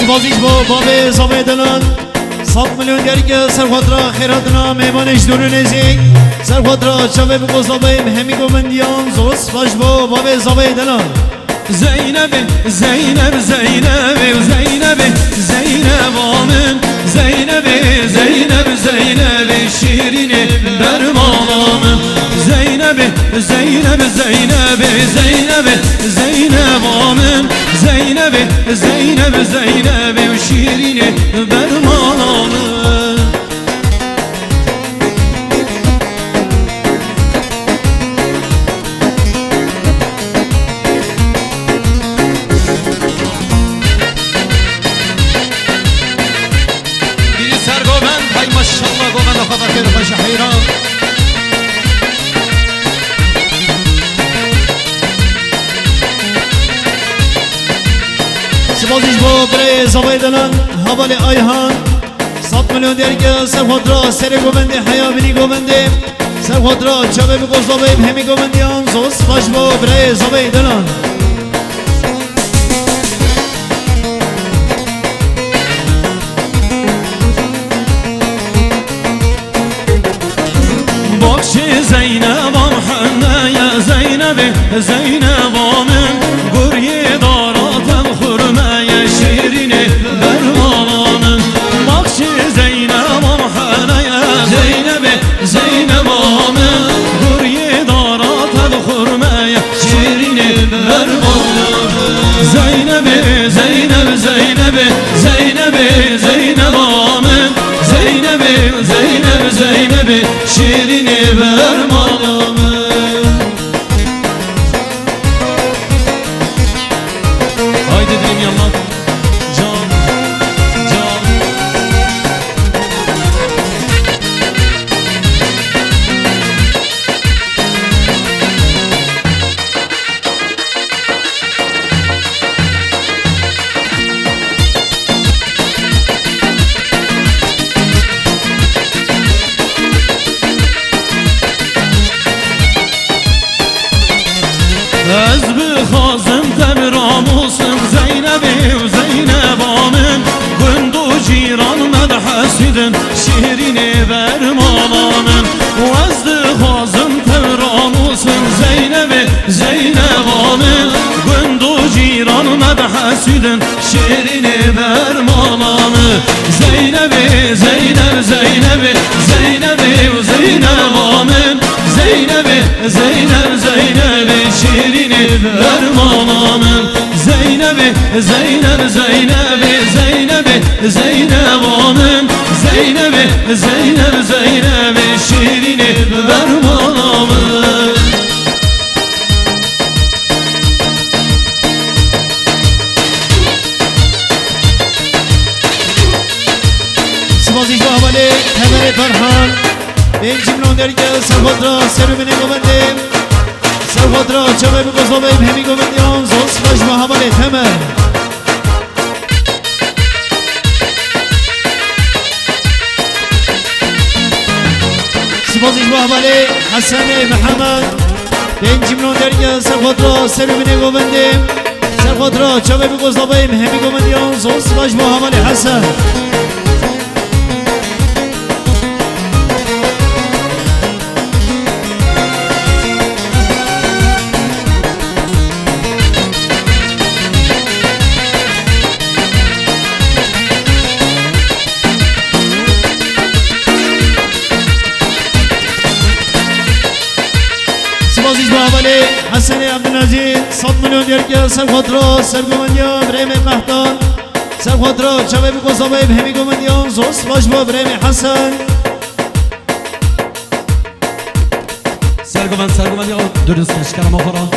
سپاسیش با باب زابه دلان 100 میلیون گرگ سرخوطرا خیراتنا میمانش دور نزیک سرخوطرا چاوه بگو زابه همی گومندیان زوس باش با باب زابه دلان زینب زینب زینب زینب زینب آمن زینب زینب زینب شیرین درمانم زینب زینب زینب زینب زینب آمن زینب زینب زینب شیرین درمانم سپاسیش با برای زابه دلان حوالی آیهان 100 میلیون درگه سرخوطرا سر گومنده حیابینی گومنده سرخوطرا چاوه بگو زابه همی گومندیان زوس باش با برای زابه دلان باکچه زینبام حنه یا زینب زینبام گریه داراتم خرمه یا شیرین درمانم باکچه زینبام حنه یا زینب زینبام گریه داراتم خرمه یا شیرین درمانم زینب زینب زینب زینب زینبام زینب زینب زینب شیرین برمانم haydi dilim yallah can can از بخوازم تبراموسم زینبی و زینبامن گند و جیران مدحسیدن شیرین برمانامن و از بخوازم تبراموسم زینبی زینبامن گند و جیران مدحسیدن شیرین برمانامن زینبی زینب زینب زینبی و زینبامن زینب زینب زینب شیرین درمانم زینب زینب زینب زینب زینبامم زینب زینب زینب شیرین درمانم سپاسیش با حوالی تمر فرحان این جملون درگه سرخوطرا سر بینه گومنده سرخوطرا چاوه بگو زابه همی گومندیان زوس باش با حوالی تمر سپاسیش با حوالی حسن محمد این جملون درگه سرخوطرا سر بینه گومنده سرخوطرا چاوه بگو زابه همی گومندیان زوس باش با حوالی حسن سپاسیش با حوالی حسن عبدالعزیز 100 میلیون درگه سرخوطرا سرگومندیان بریم مهدان سرخوطرا چاوه بگو زابه همی گومندیان زوس باش با بریم حسن سرگومند یا درست نشکرم آخورا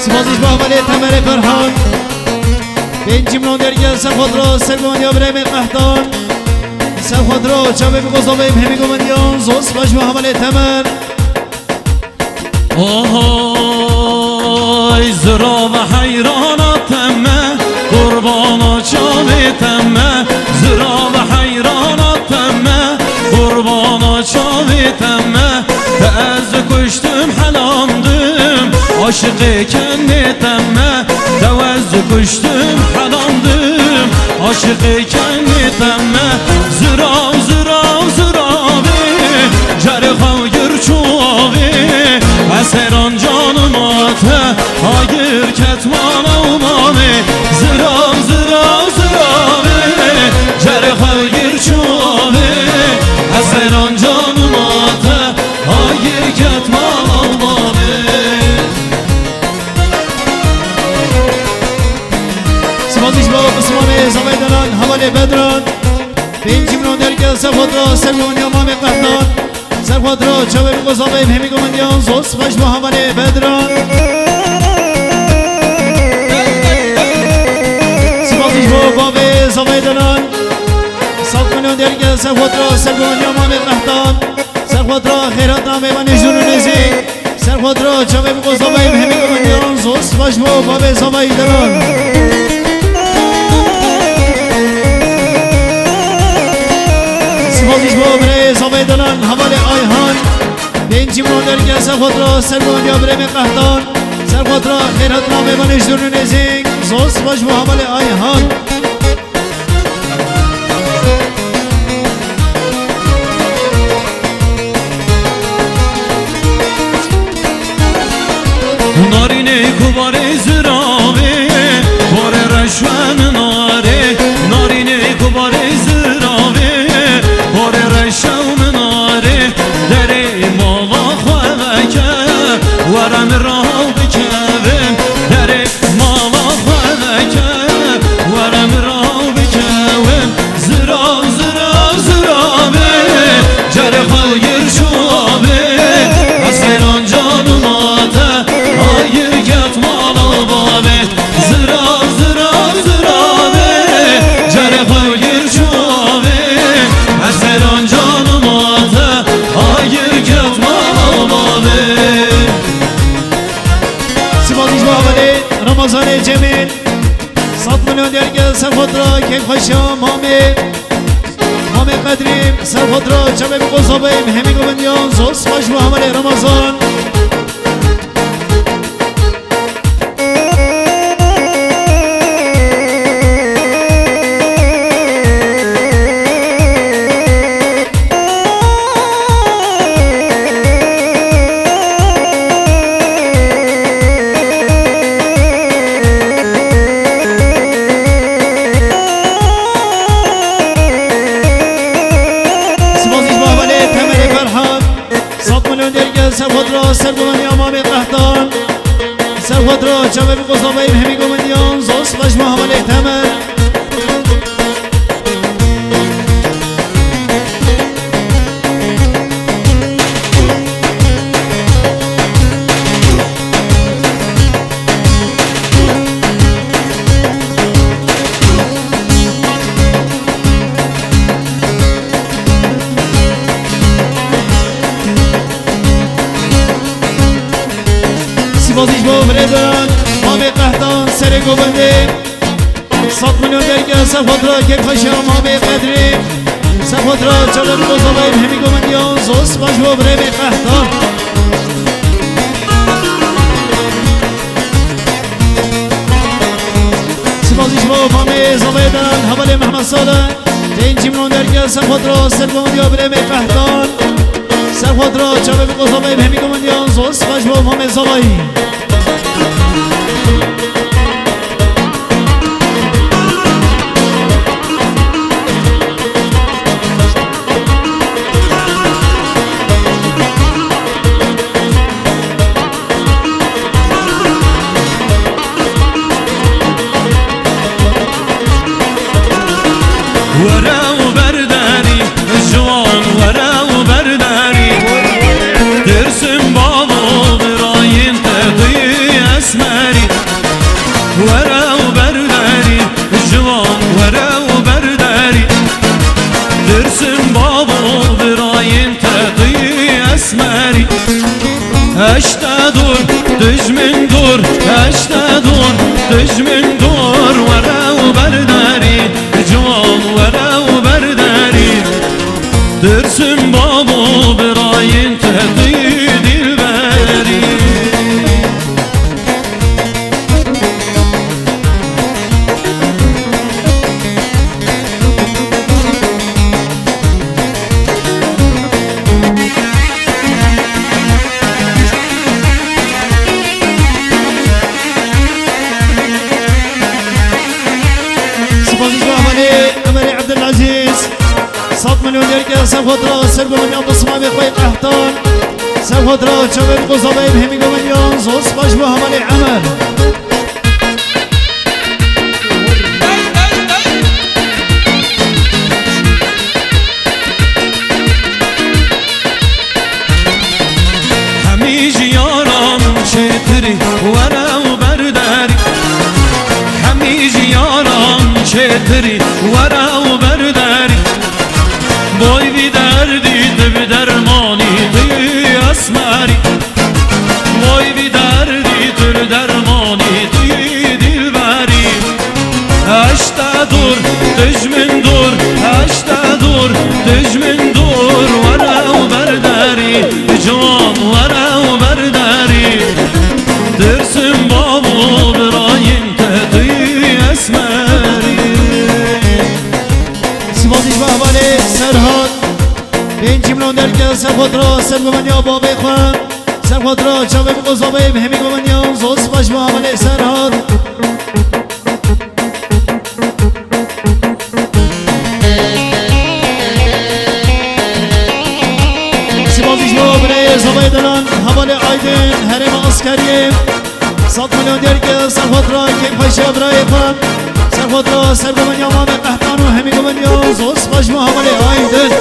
سپاسیش با حوالی تمر فرحان این جملون درگه سرخوطرا سرگومندیان بریم مهدان سرخوطرا چاوه بگو زابه همی گومندیان زوس باش با حوالی تمر آهای زرا و حیراناتمه قربانا چاویتمه زرا و حیراناتمه قربانا چاویتمه به از کشتم حلامده عاشقی کنیتمه دوز کشتم حلالدم عاشقی کنیتمه زرا زرا زراوی جرخا گرچواوی اسران جانم آته هایر کتمان اومامی زرا زرا زراوی جرخا گرچواوی اسران جانم آته هایر کتمان اومامی سپاسیش با بسمان زبایدنان حوالی بدران پینجی منون درگه سرخود را سرگونی امام قهدان سرخود را چوه بگذابه همی گمندیان زوز خوش با حوالی بدران سپاسیش با بابه زبایدنان سات منون درگه سرخود را سرگونی امام قهدان سرخود را خیرات نامه و نجدون و نزی سرخود را چوه بگذابه همی گمندیان زوز خوش با بابه زبایدنان سپاسیش با برای زبایدنان حوال آیهان بینجی منون درگه سرخود را سرگون یا برای قهدان سرخود را خیرات نامه و نجدون و نزی زوز خوش با حوال آیهان نارینه کباری زراوی بار رشوان ناره نارینه کباری زراوی بار رشوان ناره دری مالا خواه که ورم راه بکویم دری مالا خواه که ورم راه بکویم زرا زرا زراوی جرخا گرچواوی اسران جانم آته هایر کتمان بابه زرا زرا زراوی جرخا گرچواوی اسران جانم آته هایر کتمان بابه سپاسیش با حوال رمضان جمیل 100 میلیون درگه سرخود را که خوشم مامه قدریم سرخود را چمه بگذابیم همی گوندیان زوز خوش با حوال رمضان سرخود را سرگونی امام قهدان سرخود را چمه بگذابیم همی گوندیان زوز خوش با حوال تمر سپاسیش با بردارن امام قهدان سر گوبنده 100 میلیون درگه سرخود را که خوشم امام قدریم سرخود را چمه بگذابیم همی گوندیان زوز خوش با برای قهدان سپاسیش با امام زبایدنان حوال محمد صالح پینجی منون درگه سرخود را سرگون یا برای قهدان سرخود را چمه بگذابیم همی گوندیان زوز خوش با امام زبایی ورا و برداری جوان ورا و برداری درسم بابا براین تقی اسمری ورا و برداری جوان ورا و برداری درسم بابا براین تقی اسمری هشتا دور دجمن دور هشتا دور دجمن دور ورا و برداری جوان ورا و برداری درسم بابا براین تهدی دل بری درگه سر خود را سر گمانیان بسما بخوی قهتان سر خود را چوه بقضابه بهمی گمانیان زوز باش با حمال عمل چتری ورا و برداری همیشه یاران چتری ورا و برداری بای بی دردی تو به درمانی توی اسماری بای بی دردی تو به درمانی توی دلبری هشتا دور دجمن دور هشتا دور دجمن دور ورا و برداری جوان ورا و برداری درسم بابو براین تهدی اسمری سیمازیش با حواله سرهاد بینچی ملون درگه سر خود را سر گمانیا بابه خواه سر خود را چوه بقضابه بهمی گمانیان زوز باش با حواله سرهاد سیمازیش با برای زبای دلان حواله آیدن هرم عسکریه 100 میلیون درگه سر خود را که پایشه برای خواه سر خود را سر گمانیا ما به قهتان و همی گمانیا زوز باش با حواله آیدن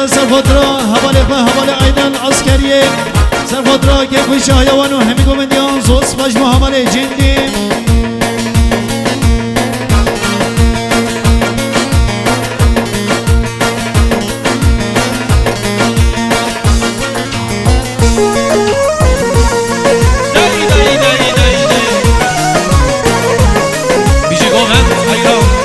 سر خود را حواله ایدن عسکریه سر خود را که خوش حیوان و همی گمندیان زوز باش با حواله جندی